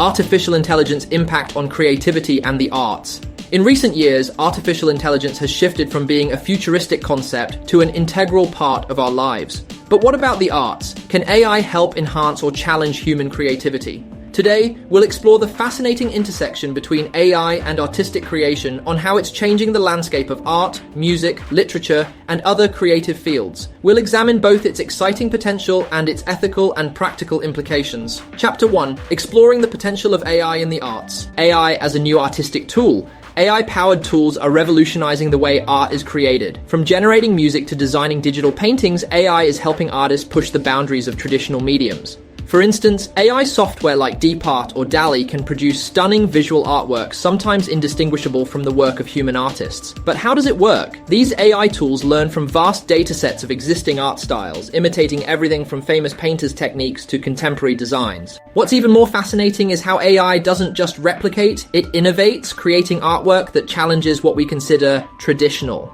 Artificial intelligence impact on creativity and the arts. In recent years, artificial intelligence has shifted from being a futuristic concept to an integral part of our lives. But what about the arts? Can AI help enhance or challenge human creativity? Today, we'll explore the fascinating intersection between AI and artistic creation on how it's changing the landscape of art, music, literature, and other creative fields. We'll examine both its exciting potential and its ethical and practical implications. Chapter 1. Exploring the potential of AI in the arts. AI as a new artistic tool. AI-powered tools are revolutionizing the way art is created. From generating music to designing digital paintings, AI is helping artists push the boundaries of traditional mediums. For instance, AI software like DeepArt or DALL-E can produce stunning visual artwork, sometimes indistinguishable from the work of human artists. But how does it work? These AI tools learn from vast datasets of existing art styles, imitating everything from famous painters' techniques to contemporary designs. What's even more fascinating is how AI doesn't just replicate, it innovates, creating artwork that challenges what we consider traditional.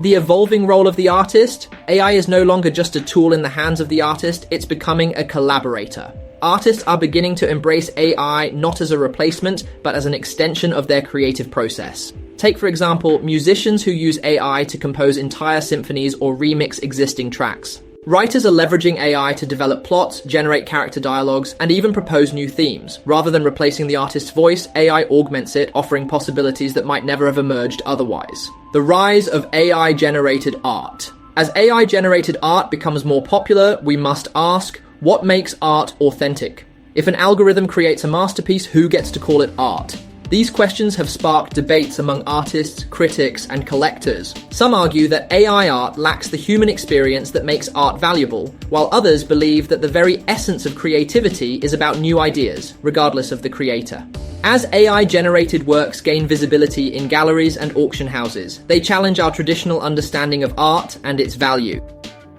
The evolving role of the artist. AI is no longer just a tool in the hands of the artist, it's becoming a collaborator. Artists are beginning to embrace AI not as a replacement, but as an extension of their creative process. Take, for example, musicians who use AI to compose entire symphonies or remix existing tracks. Writers are leveraging AI to develop plots, generate character dialogues, and even propose new themes. Rather than replacing the artist's voice, AI augments it, offering possibilities that might never have emerged otherwise. The rise of AI-generated art. As AI-generated art becomes more popular, we must ask, what makes art authentic? If an algorithm creates a masterpiece, who gets to call it art? These questions have sparked debates among artists, critics, and collectors. Some argue that AI art lacks the human experience that makes art valuable, while others believe that the very essence of creativity is about new ideas, regardless of the creator. As AI-generated works gain visibility in galleries and auction houses, they challenge our traditional understanding of art and its value.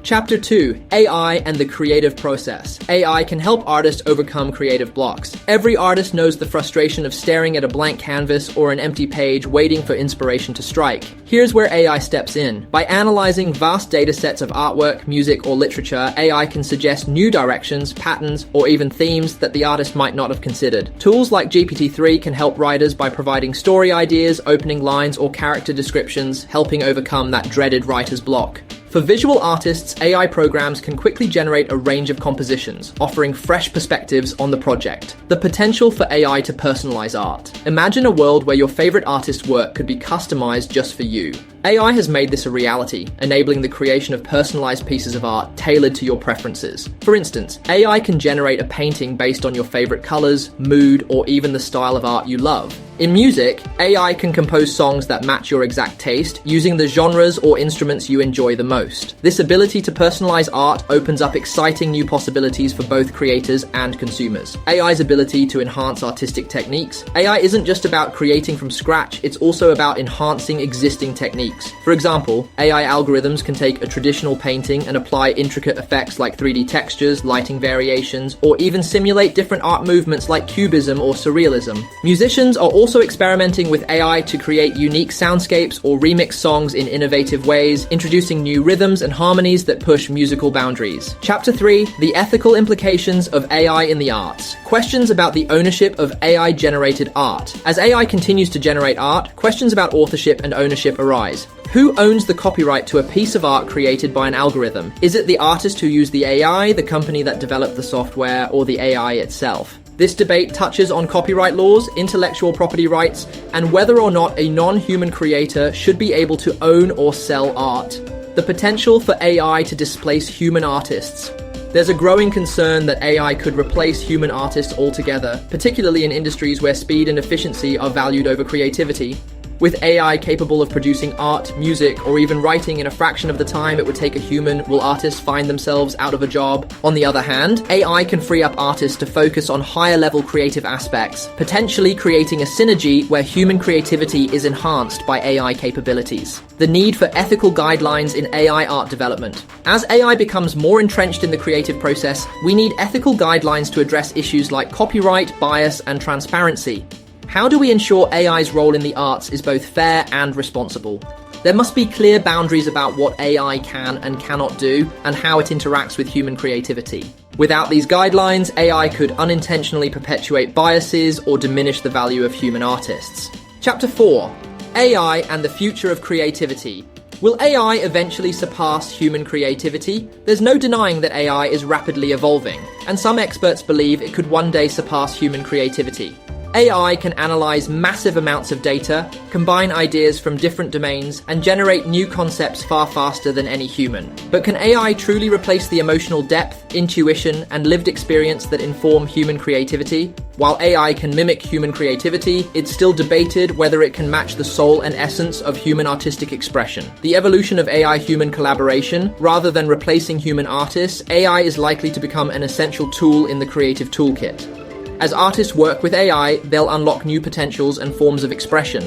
Chapter 2. AI and the creative process. AI can help artists overcome creative blocks. Every artist knows the frustration of staring at a blank canvas or an empty page waiting for inspiration to strike. Here's where AI steps in. By analyzing vast datasets of artwork, music, or literature, AI can suggest new directions, patterns, or even themes that the artist might not have considered. Tools like GPT-3 can help writers by providing story ideas, opening lines, or character descriptions, helping overcome that dreaded writer's block. For visual artists, AI programs can quickly generate a range of compositions, offering fresh perspectives on the project. The potential for AI to personalize art. Imagine a world where your favorite artist's work could be customized just for you. AI has made this a reality, enabling the creation of personalized pieces of art tailored to your preferences. For instance, AI can generate a painting based on your favorite colors, mood, or even the style of art you love. In music, AI can compose songs that match your exact taste, using the genres or instruments you enjoy the most. This ability to personalize art opens up exciting new possibilities for both creators and consumers. AI's ability to enhance artistic techniques. AI isn't just about creating from scratch, it's also about enhancing existing techniques. For example, AI algorithms can take a traditional painting and apply intricate effects like 3D textures, lighting variations, or even simulate different art movements like cubism or surrealism. Musicians are also experimenting with AI to create unique soundscapes or remix songs in innovative ways, introducing new rhythms and harmonies that push musical boundaries. Chapter 3. The ethical implications of AI in the arts. Questions about the ownership of AI-generated art. As AI continues to generate art, questions about authorship and ownership arise. Who owns the copyright to a piece of art created by an algorithm? Is it the artist who used the AI, the company that developed the software, or the AI itself? This debate touches on copyright laws, intellectual property rights, and whether or not a non-human creator should be able to own or sell art. The potential for AI to displace human artists. There's a growing concern that AI could replace human artists altogether, particularly in industries where speed and efficiency are valued over creativity. With AI capable of producing art, music, or even writing in a fraction of the time it would take a human, will artists find themselves out of a job? On the other hand, AI can free up artists to focus on higher-level creative aspects, potentially creating a synergy where human creativity is enhanced by AI capabilities. The need for ethical guidelines in AI art development. As AI becomes more entrenched in the creative process, we need ethical guidelines to address issues like copyright, bias, and transparency. How do we ensure AI's role in the arts is both fair and responsible? There must be clear boundaries about what AI can and cannot do, and how it interacts with human creativity. Without these guidelines, AI could unintentionally perpetuate biases or diminish the value of human artists. Chapter 4. AI and the future of creativity. Will AI eventually surpass human creativity? There's no denying that AI is rapidly evolving, and some experts believe it could one day surpass human creativity. AI can analyze massive amounts of data, combine ideas from different domains, and generate new concepts far faster than any human. But can AI truly replace the emotional depth, intuition, and lived experience that inform human creativity? While AI can mimic human creativity, it's still debated whether it can match the soul and essence of human artistic expression. The evolution of AI-human collaboration, rather than replacing human artists, AI is likely to become an essential tool in the creative toolkit. As artists work with AI, they'll unlock new potentials and forms of expression.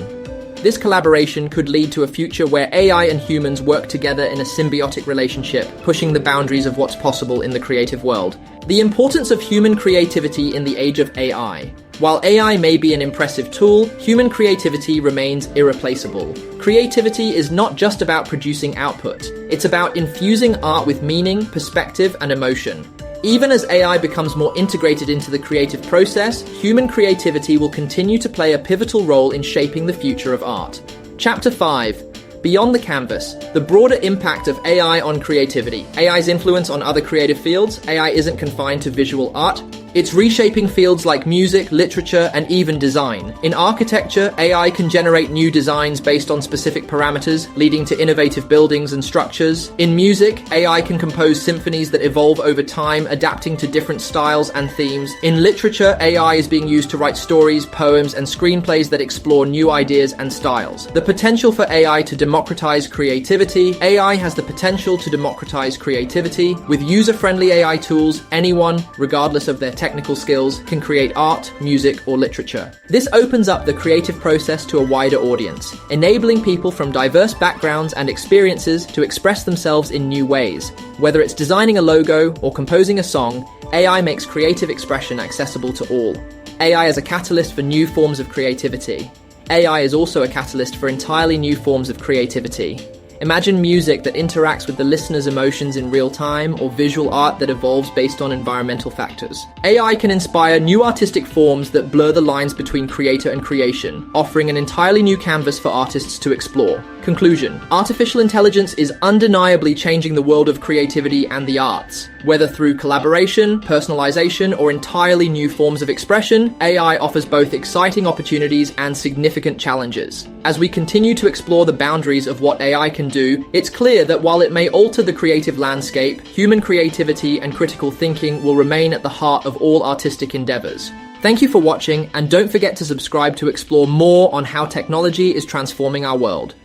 This collaboration could lead to a future where AI and humans work together in a symbiotic relationship, pushing the boundaries of what's possible in the creative world. The importance of human creativity in the age of AI. While AI may be an impressive tool, human creativity remains irreplaceable. Creativity is not just about producing output. It's about infusing art with meaning, perspective, and emotion. Even as AI becomes more integrated into the creative process, human creativity will continue to play a pivotal role in shaping the future of art. Chapter 5. Beyond the canvas, the broader impact of AI on creativity. AI's influence on other creative fields. AI isn't confined to visual art. It's reshaping fields like music, literature, and even design. In architecture, AI can generate new designs based on specific parameters, leading to innovative buildings and structures. In music, AI can compose symphonies that evolve over time, adapting to different styles and themes. In literature, AI is being used to write stories, poems, and screenplays that explore new ideas and styles. The potential for AI to democratize creativity. AI has the potential to democratize creativity. With user-friendly AI tools, anyone, regardless of their technical skills, can create art, music, or literature. This opens up the creative process to a wider audience, enabling people from diverse backgrounds and experiences to express themselves in new ways. Whether it's designing a logo or composing a song, AI makes creative expression accessible to all. AI is a catalyst for new forms of creativity. AI is also a catalyst for entirely new forms of creativity. Imagine music that interacts with the listener's emotions in real time, or visual art that evolves based on environmental factors. AI can inspire new artistic forms that blur the lines between creator and creation, offering an entirely new canvas for artists to explore. Conclusion: artificial intelligence is undeniably changing the world of creativity and the arts. Whether through collaboration, personalization, or entirely new forms of expression, AI offers both exciting opportunities and significant challenges. As we continue to explore the boundaries of what AI can do, it's clear that while it may alter the creative landscape, human creativity and critical thinking will remain at the heart of all artistic endeavors. Thank you for watching, and don't forget to subscribe to explore more on how technology is transforming our world.